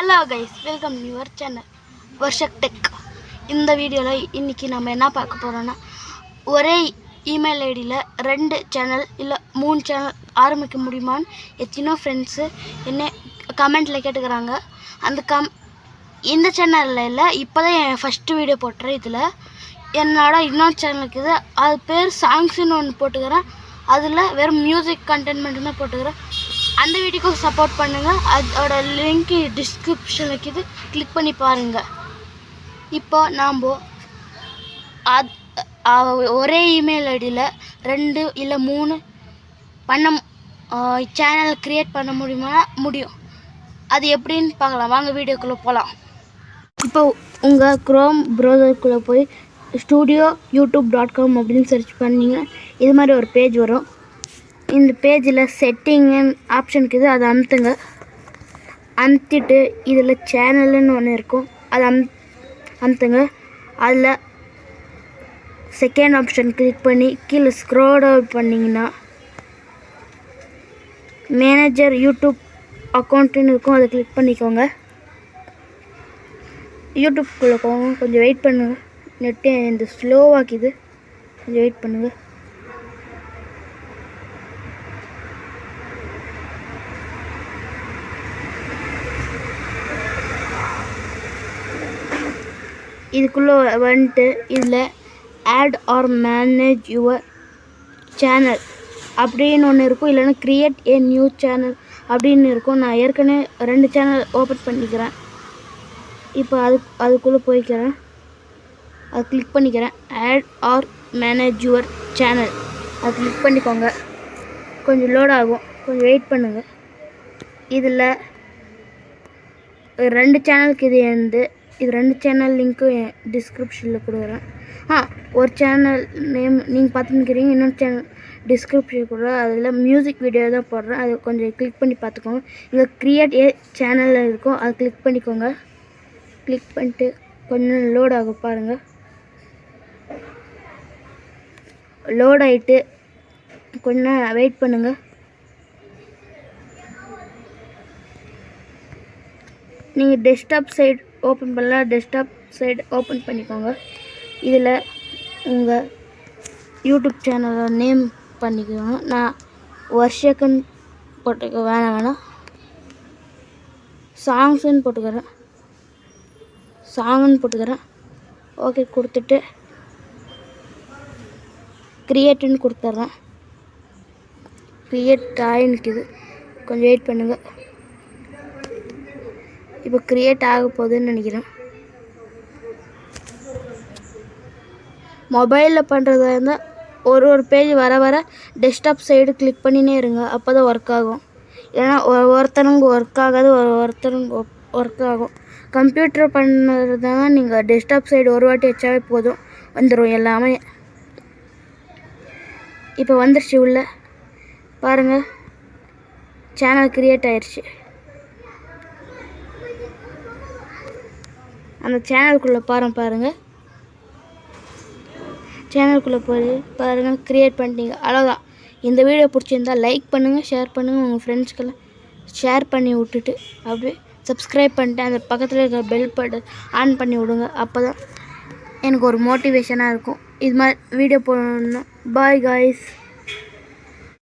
Hello guys, welcome to your channel Varshak tech. இந்த வீடியோவில் இன்றைக்கி நம்ம என்ன பார்க்க போகிறோன்னா, ஒரே இமெயில் ஐடியில் 2 சேனல் இல்லை 3 சேனல் ஆரம்பிக்க முடியுமான்னு எத்தனையோ ஃப்ரெண்ட்ஸு என்ன கமெண்ட்டில் கேட்டுக்கிறாங்க. இந்த சேனலில் இல்லை, இப்போ தான் என் ஃபஸ்ட்டு வீடியோ போட்டுறேன். இதில் என்னோட இன்னொரு சேனலுக்கு இது அது பேர் சாங்ஸ்ன்னு ஒன்று போட்டுக்கிறேன். அதில் வெறும் மியூசிக் கண்டென்ட் மட்டும்தான் போட்டுக்கிறேன். அந்த வீடியோக்கு சப்போர்ட் பண்ணுங்கள். அதோட லிங்க் டிஸ்கிரிப்ஷனில் இருக்குது, கிளிக் பண்ணி பாருங்கள். இப்போ நாம் ஒரே இமெயில் ஐடியில் 2 இல்லை 3 சேனல் க்ரியேட் பண்ண முடியும். அது எப்படின்னு பார்க்கலாம். வாங்க வீடியோக்குள்ளே போகலாம். இப்போ உங்கள் க்ரோம் ப்ரௌசருக்குள்ளே போய் studioyoutube.com அப்படின்னு சர்ச் பண்ணிங்கன்னா இது மாதிரி ஒரு பேஜ் வரும். இந்த பேஜில் செட்டிங்கு ஆப்ஷனுக்கு இது அதை அமுத்திட்டு இதில் சேனல்னு ஒன்று இருக்கும், அதை அமுத்துங்க. அதில் செகண்ட் ஆப்ஷன் கிளிக் பண்ணி கீழே ஸ்க்ரோல் டவுன் பண்ணிங்கன்னா மேனேஜர் யூடியூப் அக்கௌண்ட்டுன்னு இருக்கும், அதை கிளிக் பண்ணிக்கோங்க. யூடியூப்குள்ளே போங்க, கொஞ்சம் வெயிட் பண்ணுங்கள். நெட்டு இந்த ஸ்லோவாக்குது, கொஞ்சம் வெயிட் பண்ணுங்கள். இதுக்குள்ளே வந்துட்டு இதில் add or manage your channel அப்படின்னு ஒன்று இருக்கும், இல்லைன்னா க்ரியேட் ஏ நியூ சேனல் அப்படின்னு இருக்கும். நான் ஏற்கனவே 2 சேனல் ஓப்பன் பண்ணிக்கிறேன். இப்போ அதுக்குள்ளே போய்க்கிறேன், அது கிளிக் பண்ணிக்கிறேன். Add or manage your channel அது கிளிக் பண்ணிக்கோங்க. கொஞ்சம் லோட் ஆகும், கொஞ்சம் வெயிட் பண்ணுங்கள். இதில் 2 சேனலுக்கு இது 2 சேனல் லிங்க்கும் என் டிஸ்கிரிப்ஷனில் கொடுக்குறேன். ஒரு சேனல் நேம் நீங்கள் பார்த்துக்கிறீங்க, இன்னொரு சேனல் டிஸ்கிரிப்ஷன் கொடுக்குறேன். அதில் மியூசிக் வீடியோ தான் போடுறேன், அதை கொஞ்சம் கிளிக் பண்ணி பார்த்துக்கோங்க. இங்கே க்ரியேட் ஏ சேனலில் இருக்கும், அதை கிளிக் பண்ணிக்கோங்க. கிளிக் பண்ணிட்டு கொஞ்சம் லோட் ஆகும் பாருங்கள். லோட் ஆகிட்டு கொஞ்ச நேரம் வெயிட் பண்ணுங்கள். நீங்கள் டெஸ்க்டாப் சைடு ஓப்பன் பண்ணலாம், டெஸ்க்டாப் சைடு ஓப்பன் பண்ணிக்கோங்க. இதில் உங்கள் யூடியூப் சேனலை நேம் பண்ணிக்கோங்க. நான் வர்ஷக்குன்னு போட்டுக்க வேணாம் சாங்ஸ்ன்னு போட்டுக்கிறேன். ஓகே கொடுத்துட்டு க்ரியேட்டுன்னு கொடுத்துட்றேன். க்ரியேட் ஆகினுக்குது, கொஞ்சம் வெயிட் பண்ணுங்கள். இப்போ க்ரியேட் ஆக போகுதுன்னு நினைக்கிறேன். மொபைலில் பண்ணுறதா இருந்தால் ஒரு பேஜ் வர டெஸ்க்டாப் சைடு கிளிக் பண்ணினே இருங்க, அப்போ தான் ஒர்க் ஆகும். ஏன்னா ஒருத்தனுக்கு ஒர்க் ஆகாது, ஒருத்தனுக்கு ஒர்க் ஆகும். கம்ப்யூட்டர் பண்ணுறதுனா நீங்கள் டெஸ்க்டாப் சைடு ஒரு வாட்டி வச்சாவே போதும், வந்துடும் எல்லாமே. இப்போ வந்துடுச்சு, உள்ள பாருங்கள், சேனல் க்ரியேட் ஆயிடுச்சு. அந்த சேனலுக்குள்ளே பாருங்கள், சேனலுக்குள்ளே போய் பாருங்கள், க்ரியேட் பண்ணிட்டீங்க, அவ்வளோதான். இந்த வீடியோ பிடிச்சிருந்தால் லைக் பண்ணுங்கள், ஷேர் பண்ணுங்கள், உங்கள் ஃப்ரெண்ட்ஸ்க்கெல்லாம் ஷேர் பண்ணி விட்டுட்டு அப்படியே சப்ஸ்கிரைப் பண்ணிட்டு அந்த பக்கத்தில் இருக்கிற பெல் பட்டன் ஆன் பண்ணி விடுங்க. அப்போ தான் எனக்கு ஒரு மோட்டிவேஷனாக இருக்கும் இது மாதிரி வீடியோ போடணுன்னா. Bye guys.